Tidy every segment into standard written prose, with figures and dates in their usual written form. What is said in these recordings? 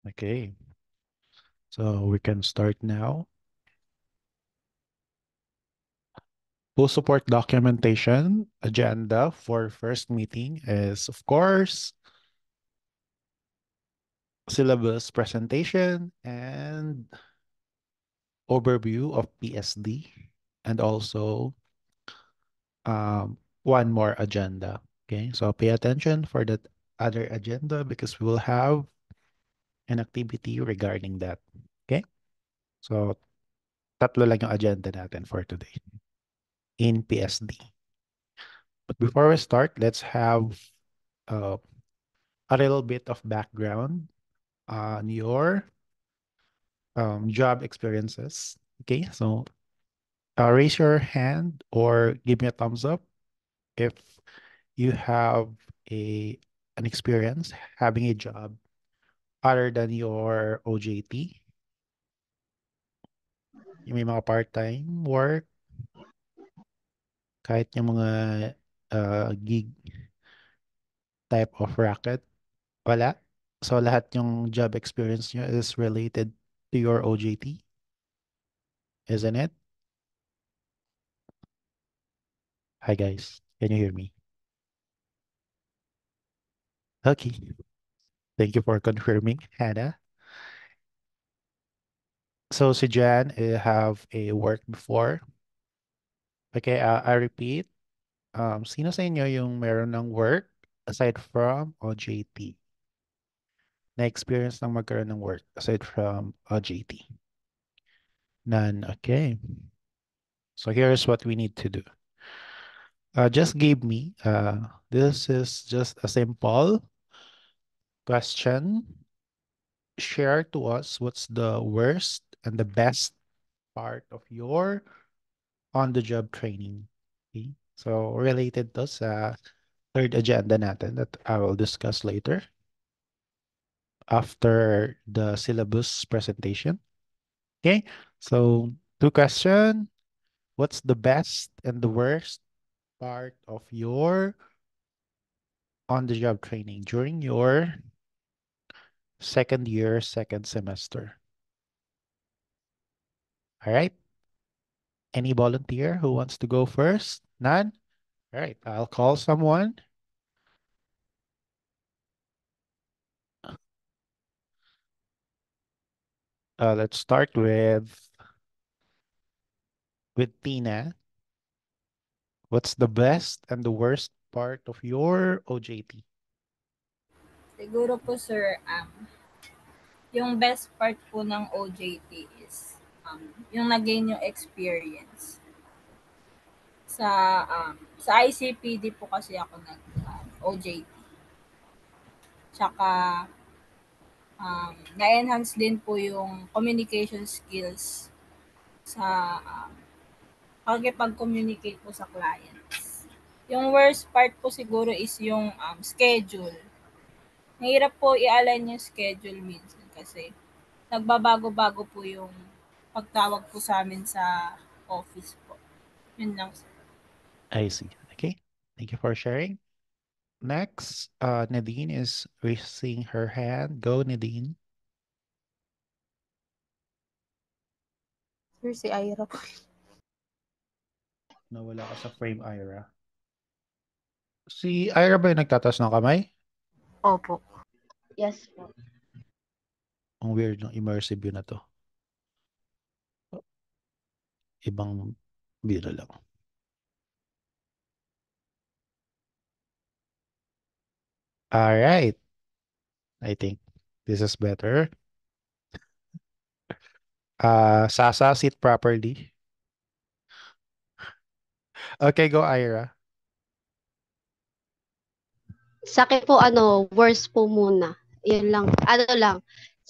Okay, so we can start now. Full support documentation agenda for first meeting is, of course, syllabus presentation and overview of PSD, and also one more agenda. Okay, so pay attention for that other agenda because we will have an activity regarding that. Okay, so tatlo lang yung agenda natin for today in PSD. But before we start, let's have uh, a little bit of background on your job experiences. Okay, so raise your hand or give me a thumbs up if you have a an experience having a job other than your OJT. Yung may mga part-time work, kahit yung mga gig type of racket, wala. So lahat yung job experience nyo is related to your OJT, isn't it? Hi guys, can you hear me? Okay, thank you for confirming, Hannah. So si Jan have a work before. Okay, I repeat. Sino sa inyo yung meron ng work aside from OJT? Na-experience ng magkaroon ng work aside from OJT? None. Okay. So here's what we need to do. Just give me, this is just a simple question. Share to us what's the worst and the best part of your on-the-job training. Okay? So related to sa third agenda natin that I will discuss later after the syllabus presentation. Okay, so two question. What's the best and the worst part of your on-the-job training during your second year, second semester? All right. Any volunteer who wants to go first? None? All right, I'll call someone. Let's start with Tina. What's the best and the worst part of your OJT? Siguro po sir, yung best part po ng OJT is yung nagain yung experience. Sa ICPD po kasi ako nag OJT. Tsaka na-enhance din po yung communication skills sa pakikipag-communicate po sa clients. Yung worst part po siguro is yung schedule. Mahirap po i-align yung schedule minsan kasi nagbabago-bago po yung pagtawag po sa amin sa office po. Yun lang sir. I see. Okay. Thank you for sharing. Next, Nadine is raising her hand. Go, Nadine. Sir, si Ira po. Nawala ka sa frame, Ira. Si Ira ba yung nagtatas ng kamay? Opo. Yes po. Ang weird ng immersive yun na to. Ibang biro lang. All right. I think this is better. Sasa, sit properly. Okay, go, Ira. Sa akin po worst po muna. Yun lang. Ano lang.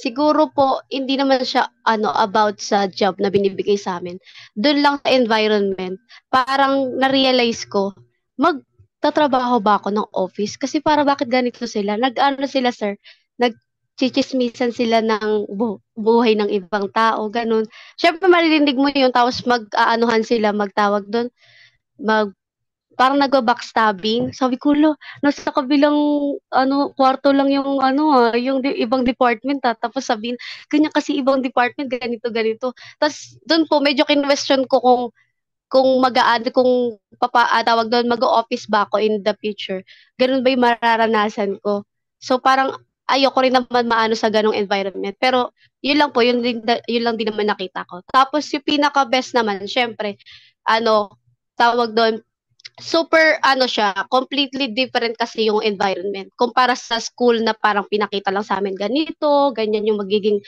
Siguro po hindi naman siya about sa job na binibigay sa amin. Doon lang sa environment, parang na-realize ko, magtatrabaho ba ako ng office? Kasi para bakit ganito sila? Nag-ano sila, sir? Nagchichismisan sila ng buhay ng ibang tao, ganun. Syempre maririnig mo yun, tapos mag-aanuhan sila, magtawag doon, parang nagba-backstabbing. Sabi ko, "Hala, nasa kabilang kwarto lang yung yung ibang department, tapos sabihin ganyan kasi ibang department ganito, ganito." Tas dun po medyo kinwestiyon ko kung tawag dun, mag-o-office ba ako in the future, ganun ba yung mararanasan ko. So, parang ayoko rin naman maano sa ganong environment. Pero yun lang po, yun lang din naman nakita ko. Tapos yung pinaka-best naman siyempre ano, tawag dun, super ano siya, completely different kasi yung environment kumpara sa school na parang pinakita lang sa'min ganito, ganyan yung magiging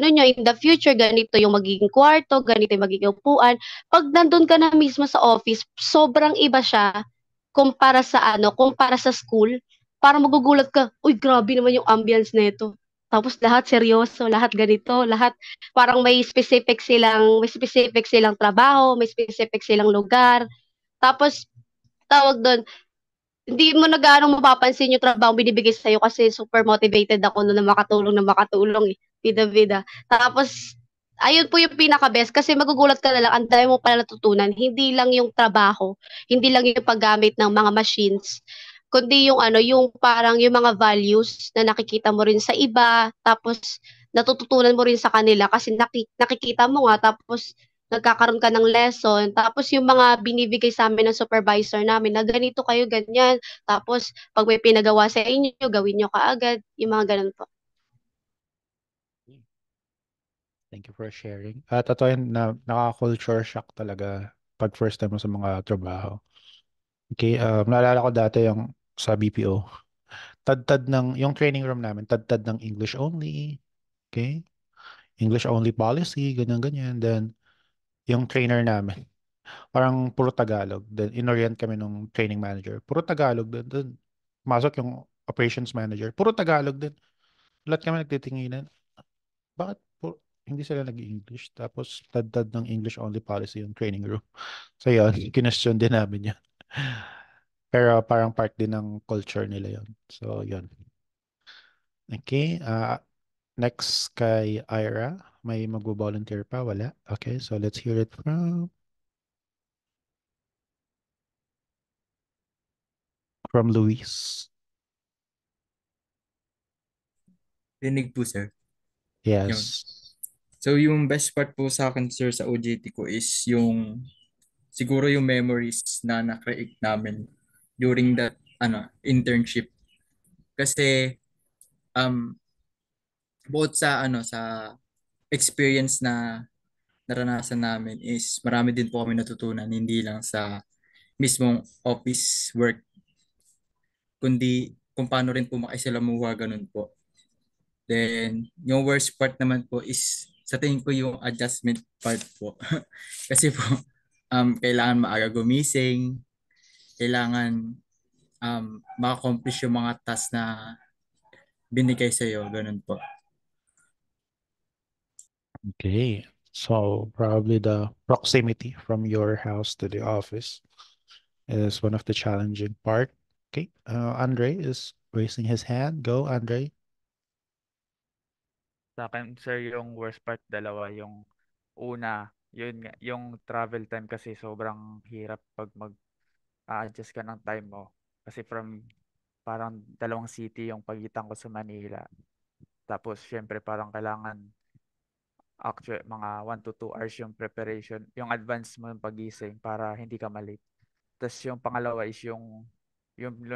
niyo in the future, ganito yung magiging kwarto, ganito yung magiging upuan. 'Pag nandun ka na mismo sa office, sobrang iba siya kumpara sa school. Parang magugulat ka, "Uy, grabe naman yung ambience nito." Tapos lahat seryoso, lahat ganito, lahat parang may specific silang trabaho, may specific silang lugar. Tapos tawag dun, hindi mo na gaano mapapansin yung trabahong binibigay sa'yo kasi super motivated ako nun na makatulong, eh, bida-bida. Tapos ayun po yung pinaka-best kasi magugulat ka na lang ang dami mo pala natutunan, hindi lang yung trabaho, hindi lang yung paggamit ng mga machines, kundi yung yung parang yung mga values na nakikita mo rin sa iba, tapos natututunan mo rin sa kanila kasi nakikita mo nga tapos nagkakaroon ka ng lesson, tapos yung mga binibigay sa'min ng supervisor namin na ganito kayo, ganyan, tapos 'pag may pinagawa sa inyo gawin niyo kaagad, yung mga gano'n po. Thank you for sharing. Totoo yan na nakaka-culture shock talaga pag first time mo sa mga trabaho. Okay, naalala ko dati yung sa BPO. Yung training room namin, tad ng English only. Okay? English only policy, ganyan-ganyan. Then, yung trainer namin, parang puro Tagalog. Then, inorient kami nung training manager. Puro Tagalog din. Then, masok yung operations manager. Puro Tagalog din. Lahat kami nagtitinginan. Bakit hindi sila nag-English? Tapos, tad ng English only policy yung training room. So, yun, kinestyon din namin yun. Pero parang part din ng culture nila yun. So, yun. Okay. Next kay Ira. May magbo-volunteer pa? Wala? Okay, so let's hear it from Luis. Rinig po, sir. Yun. Yes. So, yung best part po sa akin, sir, sa OJT ko is siguro yung memories na na-create namin during that, internship. Kasi, um, both sa experience na naranasan namin is marami din po kami natutunan, hindi lang sa mismong office work, kundi kung paano rin po makisalamuha, ganun po. Then, yung worst part naman po is sa tingin ko yung adjustment part po. Kasi po, kailangan maaga gumising, kailangan ma-accomplish yung mga task na binigay sa'yo, ganun po. Okay. So probably the proximity from your house to the office is one of the challenging part. Okay. Andre is raising his hand. Go, Andre. Sa akin, sir, yung worst part dalawa. Yung una, yun nga, yung travel time kasi sobrang hirap pag mag-adjust ka ng time mo. Kasi from parang dalawang city yung pagitan ko sa Manila. Tapos, syempre, parang kailangan mga 1 to 2 hours yung preparation, yung advance mo yung pagising para hindi ka malate. Tapos yung pangalawa is yung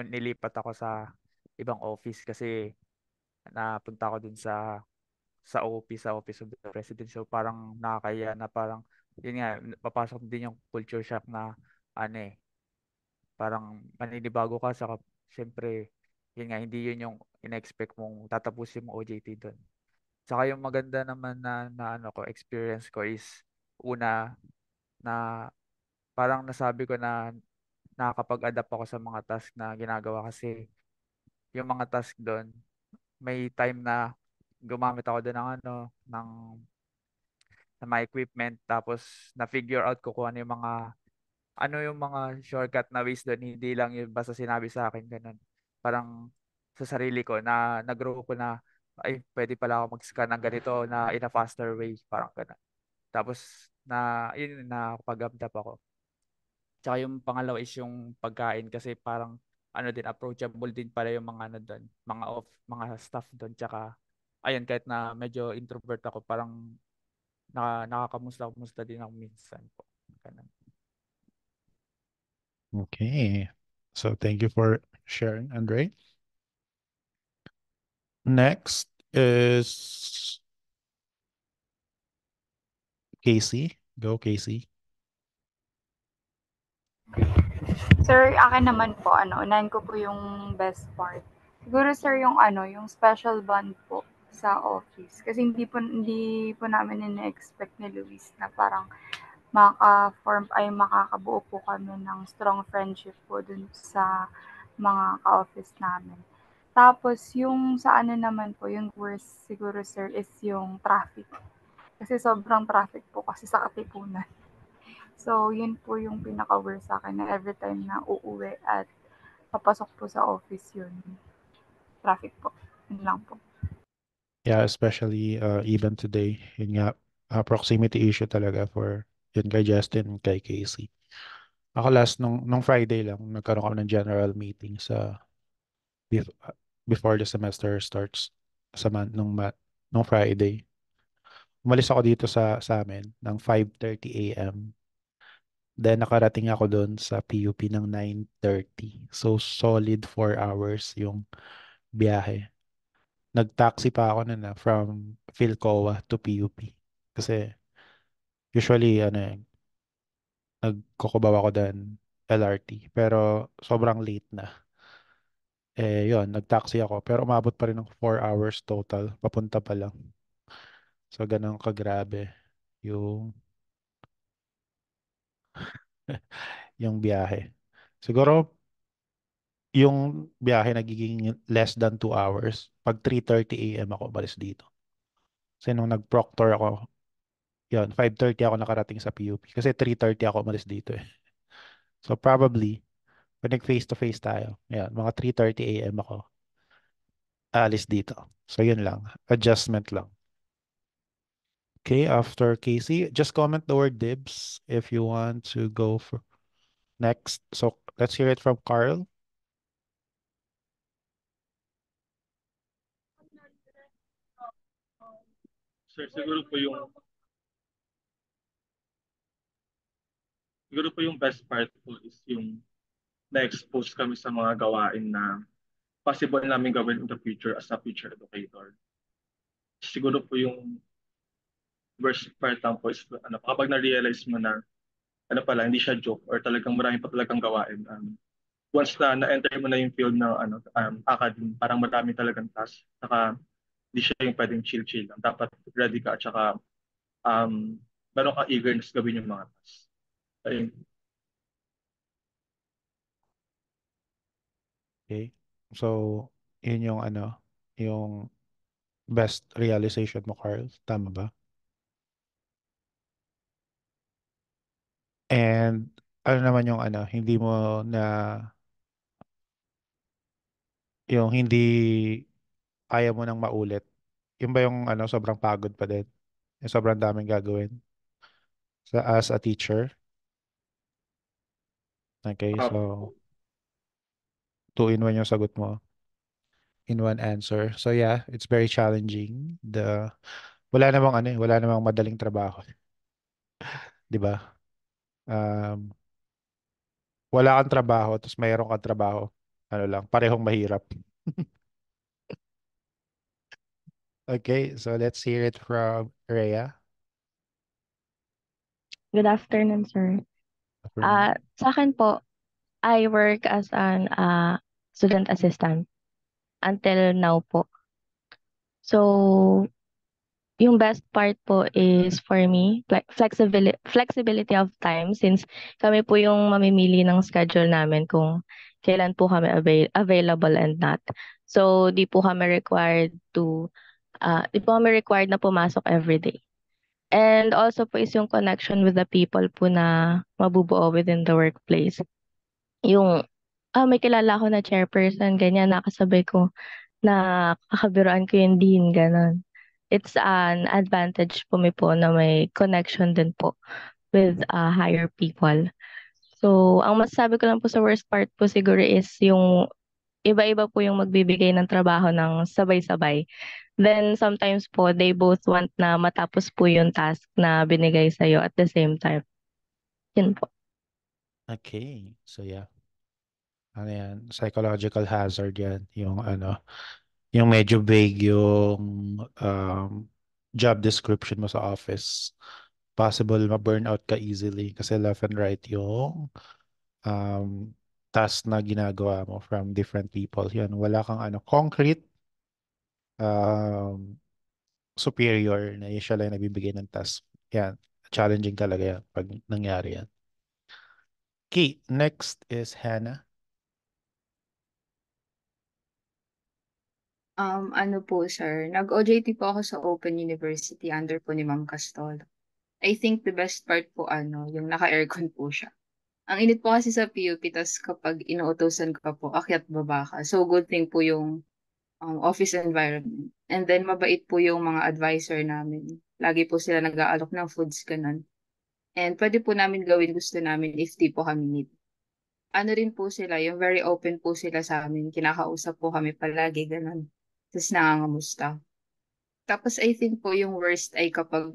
nilipat ako sa ibang office kasi napunta ako dun sa Office of the President. So parang nakakaya na parang yun nga papasok din yung culture shock na ano eh parang maninibago ka sa syempre yun nga hindi yun yung in-expect mong tatapusin mo OJT doon. Saka yung maganda naman na ano ko experience ko is una na parang nasabi ko na nakakapag-adapt ako sa mga task na ginagawa kasi yung mga task doon may time na gumamit ako doon ng ng mga equipment tapos na-figure out ko kung ano yung mga shortcut na ways doon hindi lang yung basta sinabi sa akin ganun. Parang sa sarili ko na nag-grow ko na ay pwede pala ako mag-scan ng ganito na in a faster way parang ganun. Tapos na yun na pag-adapt ako. Tsaka yung pangalawa is yung pagkain kasi parang ano din approachable din pala yung mga ano doon, mga staff doon tsaka ayun kahit na medyo introvert ako parang nakakamusta din ako minsan po. Ganun. Okay. So thank you for sharing, Andre. Next is Casey. Go, Casey. Sir, akin naman po, unahin ko po yung best part. Siguro sir yung yung special bond po sa office. Kasi hindi po namin ina-expect ni Luis na parang makakabuo po kami ng strong friendship po dun sa mga ka-office namin. Tapos yung sa naman po, yung worst siguro sir is yung traffic. Kasi sobrang traffic po kasi sa Katipunan. So, yun po yung pinaka-worst sa'kin na every time na uuwi at papasok po sa office yun, traffic po. Yun lang po. Yeah, especially even today. Yun nga, proximity issue talaga for yun kay Justin and kay Casey. Ako last nung Friday lang, nagkaroon kami ng general meeting sa bef- uh, before the semester starts nung Friday. Umalis ako dito sa amin ng 5:30 a.m. Then nakarating ako doon sa PUP ng 9:30. So solid 4 hours yung biyahe. Nag-taxi pa ako nun from Philcoa to PUP. Kasi usually nagkukubaw ako doon LRT. Pero sobrang late na. Yun, nag-taxi ako. Pero umabot pa rin ng 4 hours total. Papunta pa lang. So ganun kagrabe yung yung biyahe. Siguro yung biyahe nagiging less than 2 hours pag 3:30 a.m. ako balis dito. Kasi nung nag-proctor ako, yun, 5:30 ako nakarating sa PUP. Kasi 3:30 ako umalis dito eh. So probably, pag nag-face to face tayo, yan, mga 3:30 a.m. ako aalis dito. So yun lang, adjustment lang. Okay, after Casey, just comment the word dibs if you want to go for next. So let's hear it from Carl. Sir, siguro po yung best part po is yung na-expose kami sa mga gawain na possible namin gawin in the future as a future educator. Siguro po yung worst part lang po is kapag na-realize mo na pala, hindi siya joke or talagang marami pa talagang gawain. Once na-enter mo na yung field ng academy, parang marami talagang task. Saka hindi siya yung pwedeng chill-chill lang. Dapat ready ka at saka um, meron ka eagerness gawin yung mga tasks. Ayun. Okay. So, yun yung yung best realization mo, Carl. Tama ba? And ano naman yung hindi mo na, yung hindi ayaw mo nang maulit. Yun ba yung sobrang pagod pa din? Yung sobrang daming gagawin as a teacher? Okay, Uh, so 2-in-1 yung sagot mo in one answer. So yeah, it's very challenging. Wala namang madaling trabaho, 'di ba? Um, wala kang trabaho, tapos mayroon kang trabaho. Ano lang, parehong mahirap. Okay, so let's hear it from Rhea. Good afternoon, sir. Sa akin po, I work as an student assistant until now po. So, yung best part po is for me, flexibility of time since kami po yung mamimili ng schedule namin kung kailan po kami available and not. So, di po kami required na pumasok every day. And also po is yung connection with the people po na mabubuo within the workplace. Yung, may kilala ako na chairperson, ganyan, nakasabay ko, na kakabiruan ko yung dean, ganon. It's an advantage po na may connection din po with higher people. So, ang masasabi ko lang po sa worst part po siguro is yung iba-iba po yung magbibigay ng trabaho ng sabay-sabay. Then sometimes po, they both want na matapos po yung task na binigay sa'yo at the same time. Yun po. Okay. So yeah. Ano yan? Psychological hazard yan. Yung ano, yung medyo vague yung job description mo sa office. Possible ma-burnout ka easily kasi left and right yung um, task na ginagawa mo from different people. Yan, wala kang ano, concrete um, superior na siya lang nagbibigay ng task. Yan, challenging talaga yan pag nangyari yan. Okay, next is Hannah. Ano po, sir, nag-OJT po ako sa Open University under po ni Ma'am Castol. I think the best part po, yung naka-aircon po siya. Ang init po kasi sa PUP, tas kapag inuutosan ka po, akyat baba ka. So, good thing po yung office environment. And then, mabait po yung mga advisor namin. Lagi po sila nag-aalok ng foods, ganun. And pwede po namin gawin gusto namin if di po kami need. Ano rin po sila, yung very open po sila sa amin. Kinakausap po kami palagi, ganun. Tapos nangangamusta. Tapos I think po yung worst ay kapag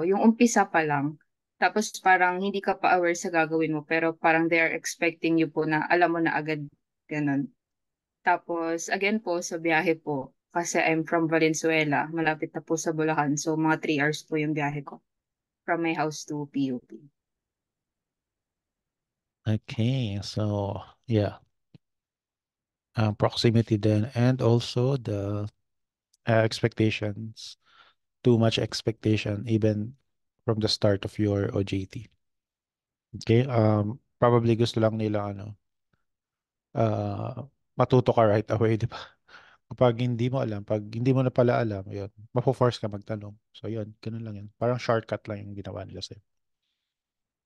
yung umpisa pa lang. Tapos parang hindi ka pa aware sa gagawin mo pero parang they are expecting you po na alam mo na agad ganun. Tapos again po sa biyahe po kasi I'm from Valenzuela, malapit na po sa Bulacan. So mga 3 hours po yung biyahe ko from my house to PUP. Okay, so yeah, proximity then, and also the expectations, too much expectation even from the start of your OJT. Okay, probably gusto lang nila matuto ka right away, di ba? Kapag hindi mo alam, pag hindi mo na pala alam, yun, mapo-force ka magtanong. So yun, ganun lang yun. Parang shortcut lang yung ginawa nila sa'yo.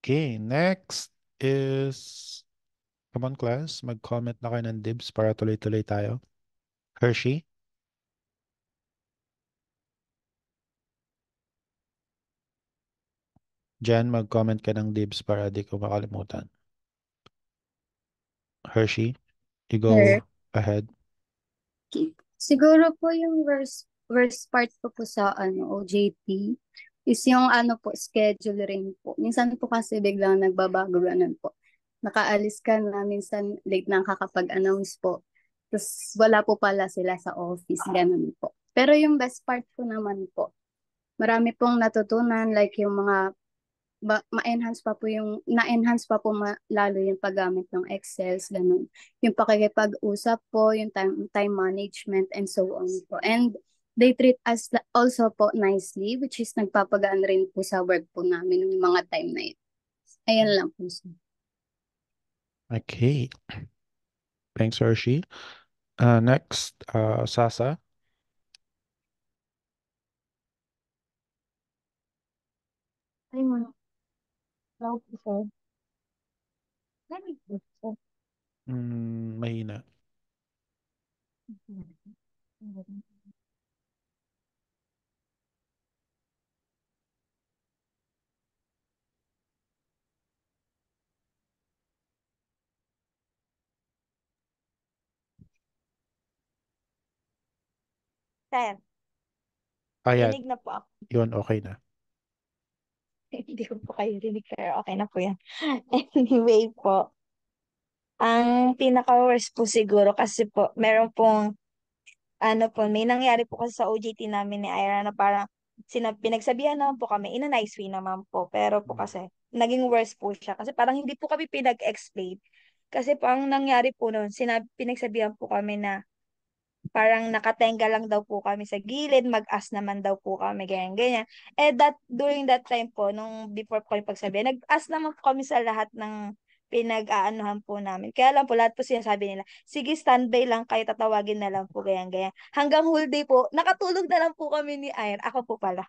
Okay, next is, come on class, mag-comment na kayo ng dibs para tuloy-tuloy tayo. Hershey? Jan, mag-comment ka ng dibs para di ko makalimutan. Hershey, you Sir, go ahead. okay. Siguro po yung worst part po sa OJT is yung schedule rin po. Minsan po kasi biglang nagbabago ganun po. Nakaalis ka na, minsan late na kakapag-announce po. Tapos wala po pala sila sa office, ganun po. Pero yung best part po naman po, marami pong natutunan like yung mga ma-enhance pa po na-enhance pa po lalo yung paggamit ng Excel, ganun. Yung pakikipag-usap po, yung time management and so on po. And they treat us also po nicely, which is nagpapagaan rin po sa work po namin yung mga time na yun. Ayan lang po. Okay. Thanks, Hershey. Next, Sasa. Ay, mo. Hello po, sir. Narinig po, sir. Mahina. Sir, Ayan, rinig na po ako. yun, okay na. Hindi ko po kayo rinig, pero okay na po yan. Anyway po, ang pinaka-worst po siguro kasi po, meron pong, may nangyari po kasi sa OJT namin ni Ira na parang pinagsabihan naman po kami, in a nice way naman po, pero po kasi, naging worst po siya. Kasi parang hindi po kami pinag-explain. Kasi po, ang nangyari po noon, pinagsabihan po kami na, parang nakatenga lang daw po kami sa gilid, mag-as naman daw po kami, ganyan, ganyan. During that time po, nung before po kami pagsabi, nag-as naman po kami sa lahat ng pinag-aanuhan po namin. Kaya lang po, lahat po sinasabi nila, sige, standby lang kayo, tatawagin na lang po, ganyan, ganyan. Hanggang whole day po, nakatulog na lang po kami ni Ayan. Ako po pala.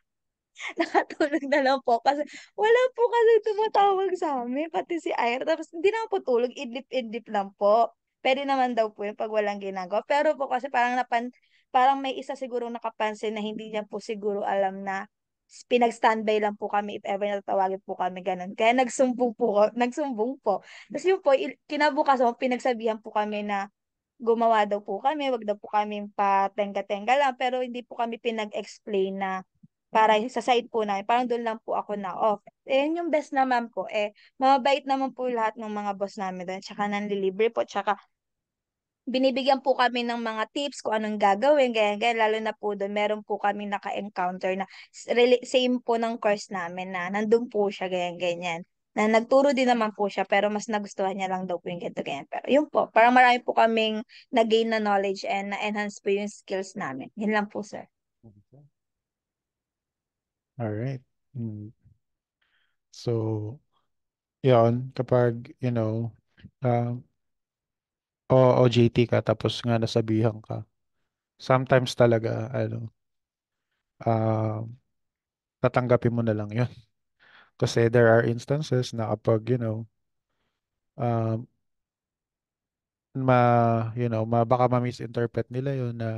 Nakatulog na lang po kasi wala po kasi tumatawag sa amin, pati si Ira. Tapos hindi naman po tulog, idlip-idlip lang po. Pwede naman daw po yun pag walang ginagawa. Pero po kasi parang may isa siguro nakapansin na hindi niya po siguro alam na pinag-standby lang po kami if ever natatawagin po kami ganun. Kaya nagsumbong po. Tapos yun po, kinabukasan pinagsabihan po kami na gumawa daw po kami, wag daw po kami patenga-tenga lang, pero hindi po kami pinag-explain na para sa side po namin, parang doon lang po ako na off. Eh, yun yung best naman po, mababait naman po lahat ng mga boss namin doon, tsaka nanlilibre po, tsaka binibigyan po kami ng mga tips kung anong gagawin, ganyan, ganyan. Lalo na po doon, meron po kami naka-encounter na same po ng course namin na nandun po siya, ganyan, ganyan. Na nagturo din naman po siya, pero mas nagustuhan niya lang daw po yung ganito, ganyan. Pero yun po, parang marami po kaming na-gain na knowledge and na-enhance po yung skills namin. Yun lang po, sir. All right. So, yun, kapag, um, OJT ka tapos nga nasabihan ka, sometimes talaga, um, tatanggapin mo na lang yun. Kasi there are instances na kapag, um, baka ma-misinterpret nila yun na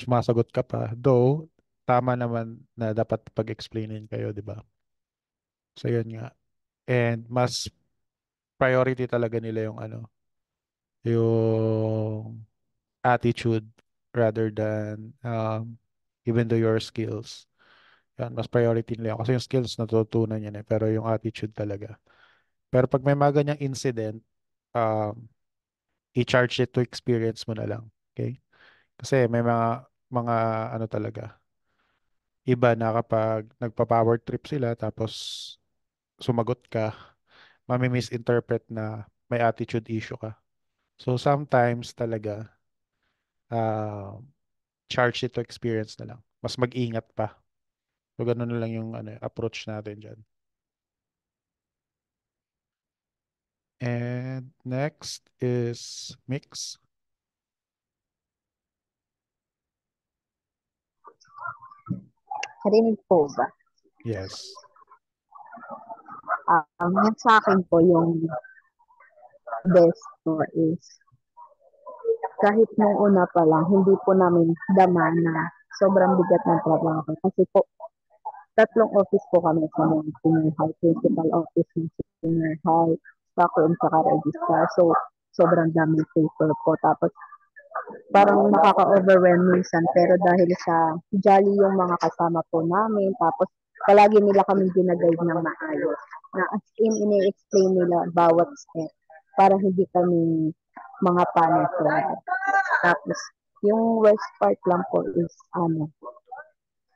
sumasagot ka pa. Though, tama naman na dapat pag-explainin kayo, di ba? So, yun nga. And mas priority talaga nila yung attitude rather than even though your skills. Yan, mas priority nila yun. Kasi yung skills natutunan yan pero yung attitude talaga. Pero pag may mga ganyang incident, um, i-charge it to experience mo na lang. Okay? Kasi may mga ano talaga, iba na kapag nagpa-power trip sila tapos sumagot ka, mami-misinterpret na may attitude issue ka. So sometimes talaga, uh, charge it to experience na lang. Mas mag-ingat pa. So ganun na lang yung approach natin dyan. And next is Mix. Narinig po ba? Yes. Yung sa akin po, yung best po is kahit nung una pa lang, hindi po namin dama na sobrang bigat ng trabaho. Kasi po, 3 office po kami sa mga senior high, principal office ng senior high, stockroom, saka registrar. So, sobrang daming paper po. Tapos, parang nakaka-overwhelm minsan. Pero dahil sa jolly yung mga kasama po namin, tapos palagi nila kami ginaguide ng maayos. Na as in, ini-explain nila bawat step para hindi kami mga panic. Tapos, yung worst part lang po is,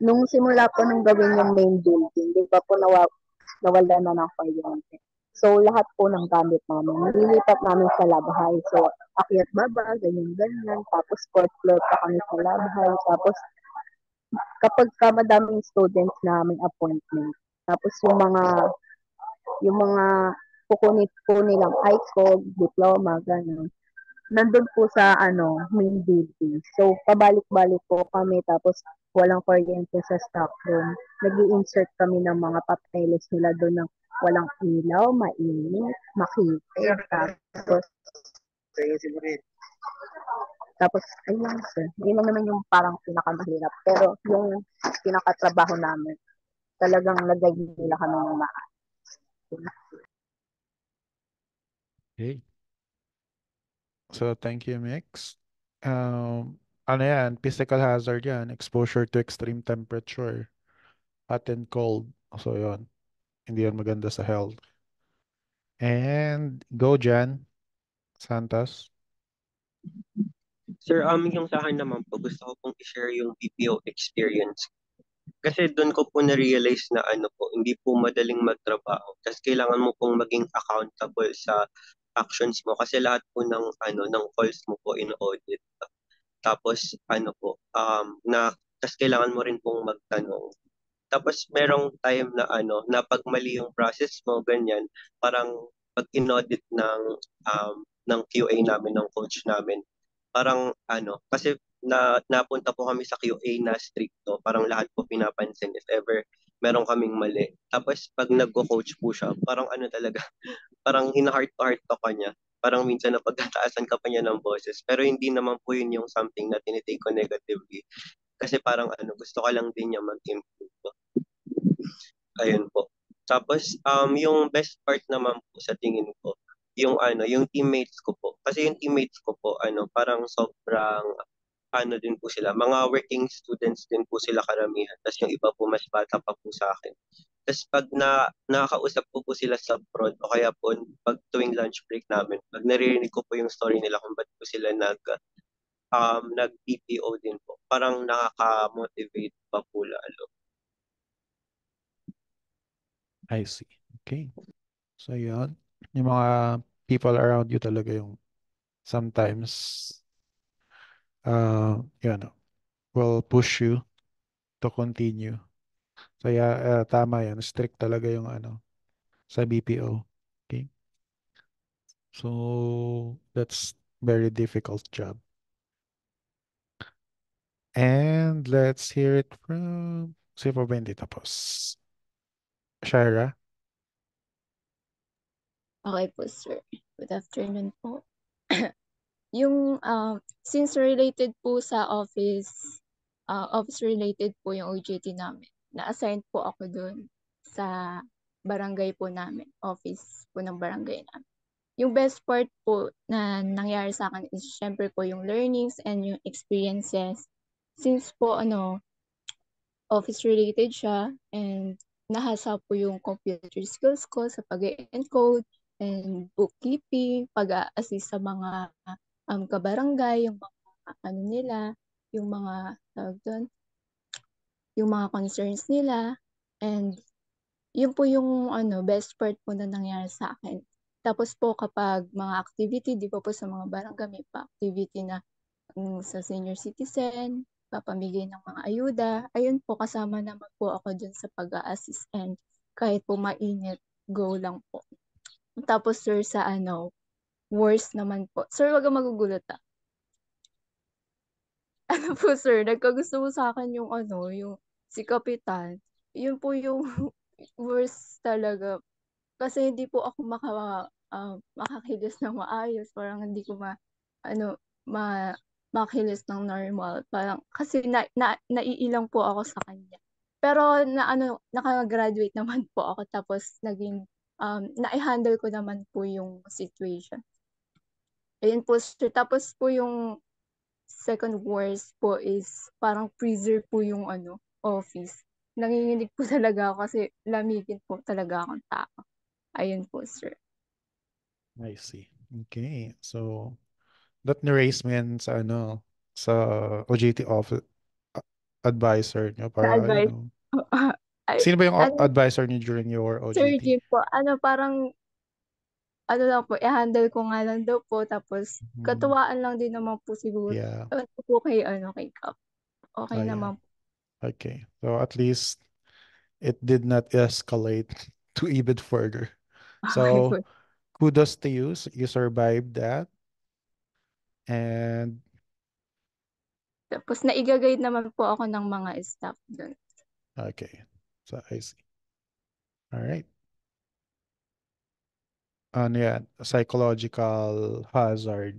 nung simula po nung gawin yung main building, di ba po nawala na ng kuryente. So, lahat po ng gamit namin, nililipat namin sa labhay. So, akyat baba, ganyan-ganyan. Tapos, 4th floor pa kami sa labhay. Tapos, kapag madaming students na may appointment, tapos yung mga kukunit po nilang ICOG, diploma, gano'n, nandun po sa main building. So, pabalik-balik po kami tapos walang kuryente sa stock room. Nag-i-insert kami ng mga papeles nila doon ng walang ilaw, mainit, makite. Tapos, ayun sir. Yun lang naman yung parang pinakamahirap. Pero yung pinakatrabaho namin, talagang nag-guide nila kami ng maayos. Okay. So, thank you, Mix. Ano yan? Physical hazard yan. Exposure to extreme temperature. Hot and cold. So, yun. Hindi yan maganda sa health. And go, Jan. Santos. Sir, yung sa akin naman po, gusto ko pong i-share yung BPO experience. Kasi doon ko po na-realize na hindi po madaling magtrabaho. Kasi kailangan mo pong maging accountable sa actions mo kasi lahat po ng calls mo po in-audit. Tapos tapos kailangan mo rin pong magtanong. Tapos merong time na na pag mali yung process mo, ganyan, parang pag in-audit ng QA namin, ng coach namin, parang kasi napunta po kami sa QA na stricto, parang lahat po pinapansin if ever meron kaming mali. Tapos pag nagko-coach po siya, parang talaga, parang hina-heart to heart to kanya. Parang minsan na pagtataasan ka pa niya ng boses. Pero hindi naman po yun yung something na tinitake ko negatively. Kasi parang gusto ko lang din niya mag-improve. Ayun po. Tapos, yung best part naman po sa tingin ko, yung teammates ko po. Kasi yung teammates ko po, parang sobrang, din po sila. Mga working students din po sila karamihan. Tapos yung iba po mas bata pa po sa akin. Tapos pag nakakausap po sila sa prod, o kaya po pag tuwing lunch break namin, pag naririnig ko po yung story nila kung ba't po sila nag-BPO din po. Parang nakaka-motivate pa po lalo. I see. Okay. So, yun. Yung mga people around you talaga yung sometimes, yun, will push you to continue. So, yeah, tama yan. Strict talaga yung sa BPO. Okay. So, that's very difficult job. And let's hear it from, si po ba hindi tapos? Shira? Okay po, sir. Good afternoon po. Yung, since related po sa office related po yung OJT namin. Na-assign po ako dun sa barangay po namin, office po ng barangay namin. Yung best part po na nangyari sa akin is syempre po yung learnings and yung experiences. Since po office related siya and nahasa po yung computer skills ko sa pag-encode and bookkeeping, pag-assist sa mga kabarangay, yung mga nila, yung mga tawag doon, yung mga concerns nila, and yun po yung best part po na nangyari sa akin. Tapos po kapag mga activity, di ba po sa mga barangay may pa-activity na sa senior citizen, papamigay ng mga ayuda. Ayun po, kasama naman po ako dyan sa pag-a-assist and kahit po mainit, go lang po. Tapos sir, sa worst naman po. Sir, wag kang magugulat ah. Ano po sir, nagkagusto mo sa akin yung yung si Kapitan. Yun po yung worst talaga. Kasi hindi po ako makakilos ng maayos. Parang hindi ko makilos ng normal. Parang, kasi naiilang po ako sa kanya. Pero naka-graduate naman po ako. Tapos naging, na-handle ko naman po yung situation. Ayun po, sir. Tapos po yung second worst po is parang freezer po yung office. Nanginginig po talaga ako kasi lamigin po talaga akong tao. Ayun po, sir. I see. Okay. So, that na-raise mo yan sa sa OJT office advisor nyo Sa para, advice. Ay, sino ba yung advisor nyo during your Sir OJT? Jim po, parang, lang po, i-handle ko nga lang daw po, tapos, katuwaan lang din naman po siguro. Yeah. Ewan ko po kay Kap. Okay Yeah. naman po. Okay. So, at least, it did not escalate to even further. So, Okay po. kudos to you. You survived that. And, Tapos, naiga-guide naman po ako ng mga staff doon. okay. So, I see. All right. Ano yan? Psychological hazard.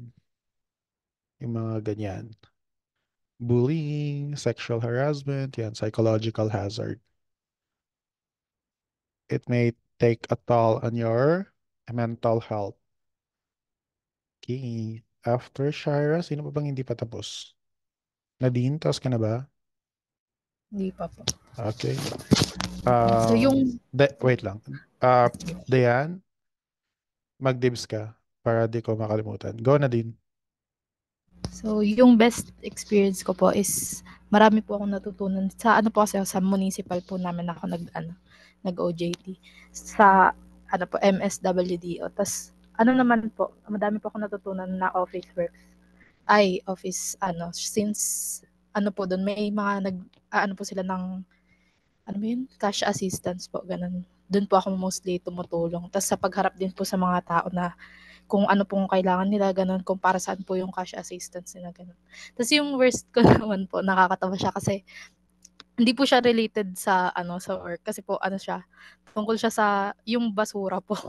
Yung mga ganyan. Bullying, sexual harassment, yan, psychological hazard. It may take a toll on your mental health. Okay. After Shira, sino pa bang hindi pa tapos? Nadine, tapos ka na ba? Hindi pa po. Okay. So, yung... Wait lang. Dayan, mag-dibs ka para di ko makalimutan. Go, Nadine. So, yung best experience ko po is marami po akong natutunan sa po kasi sa municipal po namin ako nag-OJT sa po MSWDO. Tas naman po, madami po akong natutunan na office works. Since po doon may mga po sila ng cash assistance po, ganun. Doon po ako mostly tumutulong. Tas sa pagharap din po sa mga tao na kung ano pong kailangan nila, ganun, kung para saan po yung cash assistance nila, ganun. Tapos yung worst ko naman po, nakakatawa siya kasi hindi po siya related sa sa work kasi po siya, tungkol siya sa yung basura po.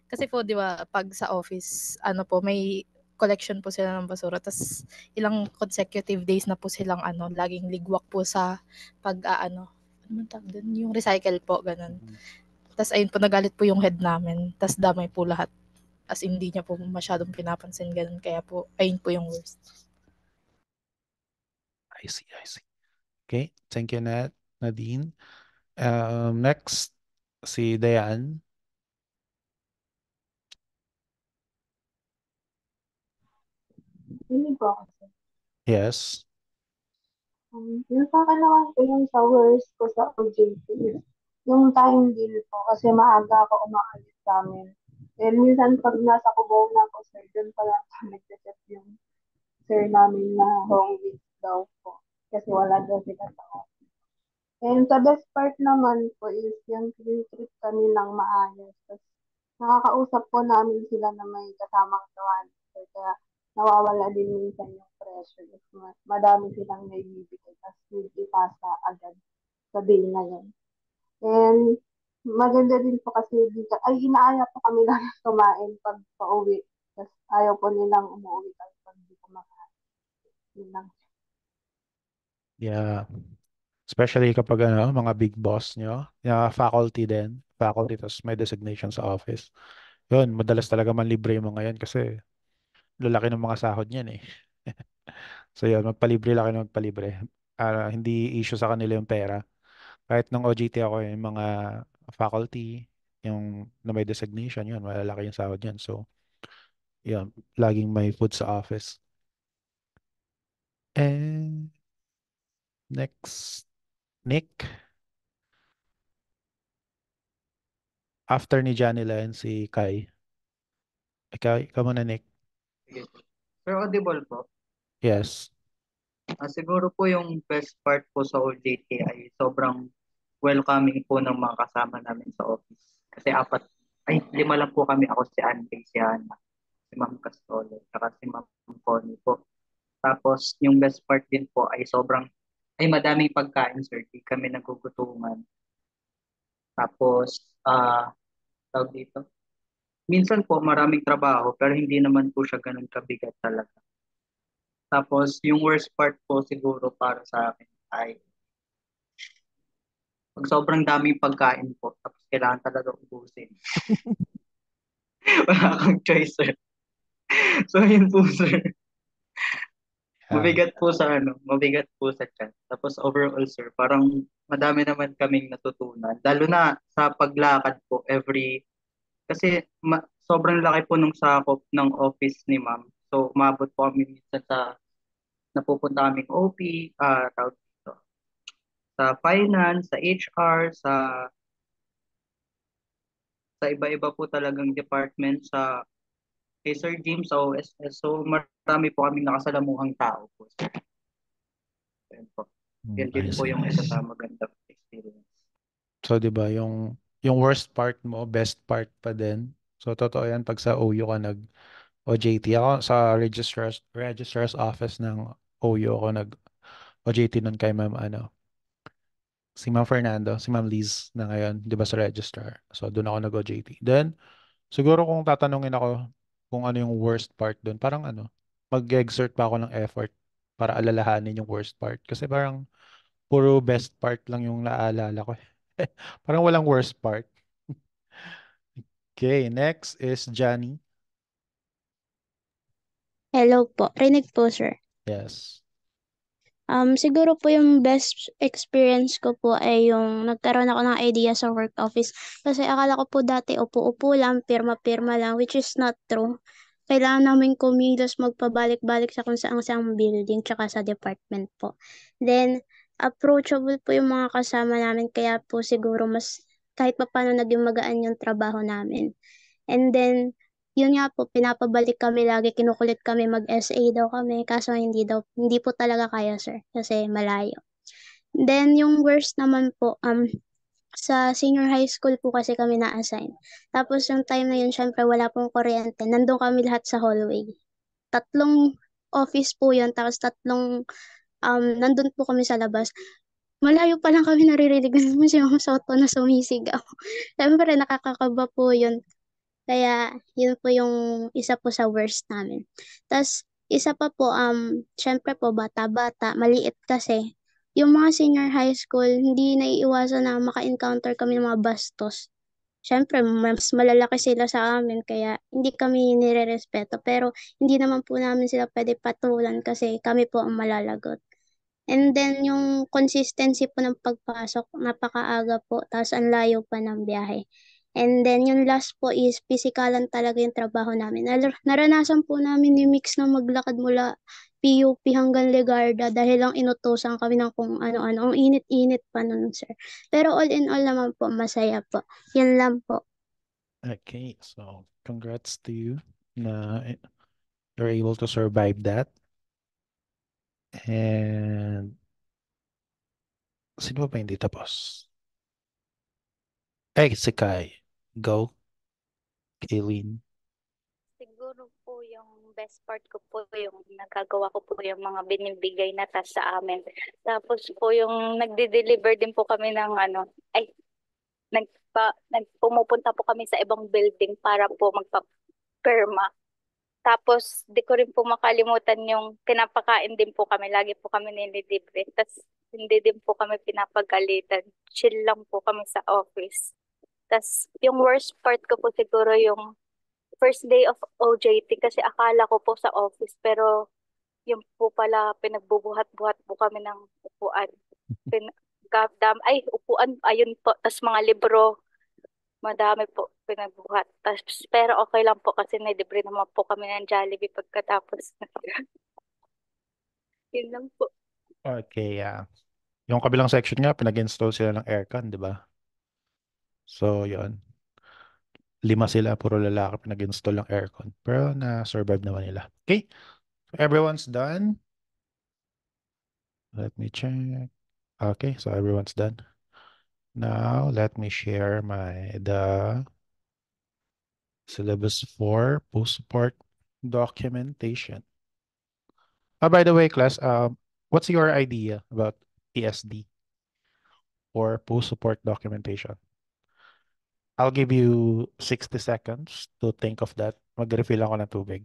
Kasi po 'di ba pag sa office po may collection po sila ng basura. Tas ilang consecutive days na po silang laging ligwak po sa ano man tawag dun? Yung recycle po, ganun. Tas ayun po, nagalit po yung head namin. Tas damay po lahat. As hindi niya po masyadong pinapansin, ganun. Kaya po, ayun po yung worst. I see. Okay, thank you, Nadine. Next, si Dayan. Hindi po ako. Yes. Yung sa akin naman po yung sa worst ko sa OJT is yung time din po kasi maaga ako umaalis sa amin. And minsan pag nasa Cubao na ako, sir, doon pala nag-set yung sir namin na home week daw po. Kasi wala daw sila sa office. And sa best part naman po is yung treat kami ng maayos. Tapos nakakausap po namin sila na may kasamang gawan. Kaya nawawala din minsan yung pressure. If madami silang naibibigay, tapos ipasa agad sa day na yun. And maganda din po kasi dito, inaaya po kami lang kumain pag pauwi. Tapos ayaw po nilang umuwi pag di kumakain. Yun lang. Yeah. Especially kapag mga big boss nyo, faculty din, faculty, tapos may designation sa office. Yun, madalas talaga manlibre yung mga yan kasi lalaki ng mga sahod niyan eh. So yun, magpalibre lang kayo ng magpalibre. Hindi issue sa kanila yung pera. Kahit nung OJT ako, yung mga faculty, yung na may designation, yun, malalaki yung sahod yan. So, yun, laging may food sa office. And next, Nick. After ni Janila and si Kai. Ikaw muna, Nick. Sige. Sir, audible po? Yes. Siguro po yung best part po sa OJT ay sobrang welcoming po ng mga kasama namin sa office. Kasi lima lang po kami. Ako, si Andre, si Hannah, si Ma'am Castolo, saka si Ma'am Connie po. Tapos yung best part din po ay madaming pagkain, sir. Di kami nagugutuman. Tapos, tawag dito. Minsan po maraming trabaho pero hindi naman po siya ganun kabigat talaga. Tapos yung worst part po siguro para sa akin ay pag sobrang daming pagkain po tapos kailangan talaga ubusin. Wala kang choice, sir. So yun po, sir. Mabigat po sa chat. Tapos overall, sir, parang madami naman kaming natutunan. Lalo na sa paglakad po kasi sobrang laki po nung sakop ng office ni ma'am. So, umabot po kami minsan sa napupunta kaming OP, tawag dito, sa finance, sa HR, sa iba-iba po talagang department, kay Sir James sa OSS. So, marami po kaming nakasalamuhang tao po. Yan po. Yan din po yung isa sa magandang experience. So, di ba, yung worst part mo, best part pa din. So, totoo yan pag sa OU ka nag-OJT. Ako sa registrar's office ng OU ako nag-OJT nun kay si Ma'am Fernando, si Ma'am Liz na ngayon, di ba sa registrar. So, doon ako nag-OJT. Then, siguro kung tatanungin ako kung ano yung worst part doon, parang mag-exert pa ako ng effort para alalahanin yung worst part. Kasi parang puro best part lang yung naaalala ko. Parang walang worst part. Okay, next is Johnny. Hello po. Rinig po, sir. Yes. Siguro po yung best experience ko po ay yung nagkaroon ako ng idea sa work office. Kasi akala ko po dati upo-upo lang, pirma-pirma lang, which is not true. Kailangan namin kumilos magpabalik-balik sa kung saang building tsaka sa department po. Then, approachable po yung mga kasama namin kaya po siguro mas kahit pa paano naging magaan yung trabaho namin. And then, yun nga po, pinapabalik kami lagi, kinukulit kami mag-SA daw kami, kaso hindi po talaga kaya, sir, kasi malayo. Then, yung worst naman po, sa senior high school po kasi kami na-assign. Tapos yung time na yun, syempre wala pong kuryente. Nandun kami lahat sa hallway. 3 office po yun, tapos 3, nandun po kami sa labas. Malayo pa lang kami naririnig naman si Mama Soto na sumisigaw. Syempre nakakakaba po yun. Kaya yun po yung isa po sa worst namin. Tas isa pa po, syempre po bata-bata, maliit kasi. Yung mga senior high school, hindi naiiwasan na maka-encounter kami ng mga bastos. Syempre, mas malalaki sila sa amin, kaya hindi kami nire-respeto. Pero hindi naman po namin sila pwede patulan kasi kami po ang malalagot. And then, yung consistency po ng pagpasok, napakaaga po, tapos ang layo pa ng biyahe. And then, yung last po is pisikalan talaga yung trabaho namin. Naranasan po namin ni Mix na maglakad mula PUP hanggang Legarda dahil lang inutusan kami ng kung ano-ano. Ang init-init pa nun, sir. Pero all in all naman po, masaya po. Yan lang po. Okay, so congrats to you na you're able to survive that. And sino pa hindi tapos? Si Kai. Go, Kaylin. Siguro po yung best part ko po yung nagagawa ko po yung mga binibigay na task sa amin. Tapos po yung nagde-deliver din po kami ng pumupunta po kami sa ibang building para po magpa-perma. Tapos di ko rin po makalimutan yung pinapakain din po kami. Lagi po kami nililibre. Tapos hindi din po kami pinapagalitan. Chill lang po kami sa office. Tapos yung worst part ko po siguro yung first day of OJT kasi akala ko po sa office pero yung po pala pinagbubuhat-buhat po kami ng upuan. Upuan, ayun po. Tapos mga libro, madami po pinagbuhat. Tapos, pero okay lang po kasi nalibre naman po kami ng Jollibee pagkatapos. Yun lang po. Okay, yung kabilang section nga, pinag-install sila ng aircon, di ba? So, yun. 5 sila, puro lalaki pinag-install ng aircon. Pero na-survive naman nila. Okay, so everyone's done. Let me check. Okay, so everyone's done. Now, let me share the syllabus for post-support documentation. By the way, class, what's your idea about PSD or post-support documentation? I'll give you 60 seconds to think of that. Mag-refill ako ng tubig.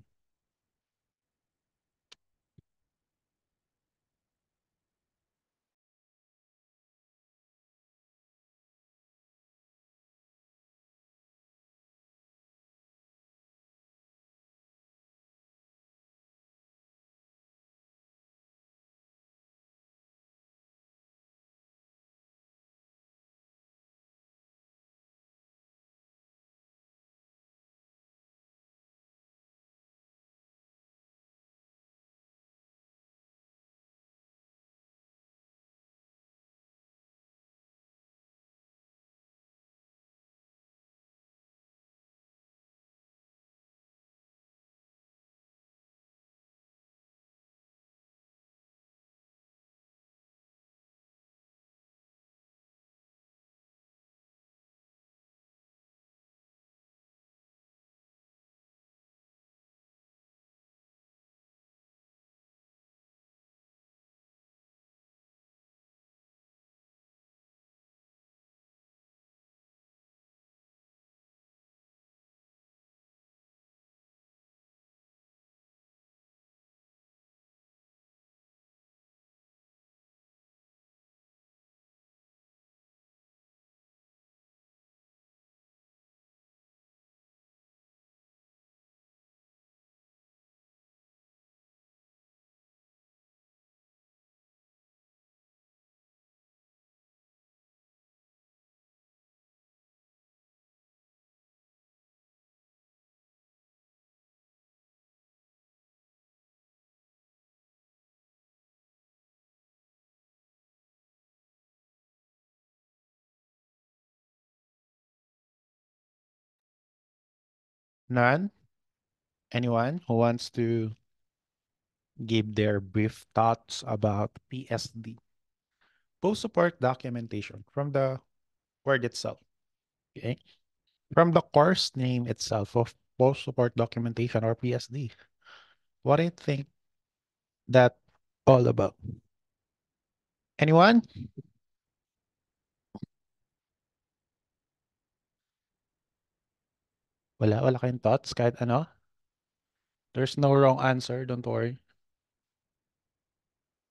None? Anyone who wants to give their brief thoughts about PSD? Post-support documentation from the word itself. Okay? From the course name itself of post-support documentation or PSD. What do you think that all about? Anyone? Wala kayong thoughts kahit ano? There's no wrong answer, don't worry.